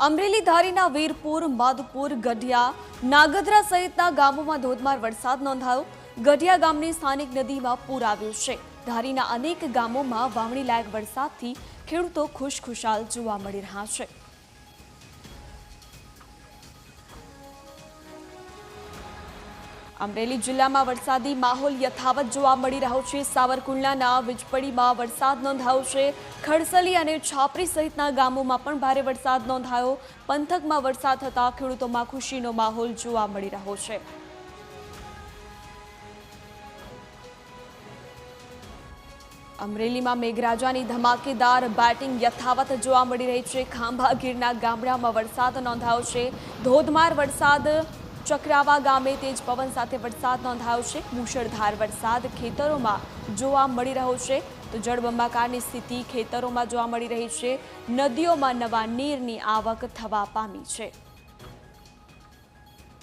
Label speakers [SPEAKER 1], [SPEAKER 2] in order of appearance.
[SPEAKER 1] અમરેલી ધારીના વીરપુર, માધપુર, ગઢિયા, નાગદરા સહિતના ગામોમાં ધોધમાર વરસાદ નોંધાયો। ગઢિયા ગામની સ્થાનિક નદીમાં પૂર આવ્યું છે। ધારીના અનેક ગામોમાં વાવણી લાયક વરસાદથી ખેડૂતો ખુશખુશાલ જોવા મળી રહ્યા છે। અમરેલી જિલ્લામાં વરસાદી માહોલ યથાવત જોવા મળી રહ્યો છે। સાવરકુંડલાના વીજપડીમાં વરસાદ નોંધાયો છે। ખડસલી અને છાપરી સહિતના ગામોમાં પણ ભારે વરસાદ નોંધાયો। પંથકમાં વરસાદ થતાં ખેડૂતોમાં ખુશીનો માહોલ જોવા મળી રહ્યો છે। અમરેલીમાં મેઘરાજાની ધમાકેદાર બેટિંગ યથાવત જોવા મળી રહી છે। ખાંભા ગીરના ગામડામાં વરસાદ નોંધાયો છે। ધોધમાર વરસાદ ચક્રાવા ગામે તેજ પવન સાથે વરસાદ નોંધાયો છે। મુશળધાર વરસાદ ખેતરોમાં જોવા મળી રહ્યો છે તો જળબંબાકારની સ્થિતિ ખેતરોમાં જોવા મળી રહી છે। નદીઓમાં નવા નીરની આવક થવા પામી છે।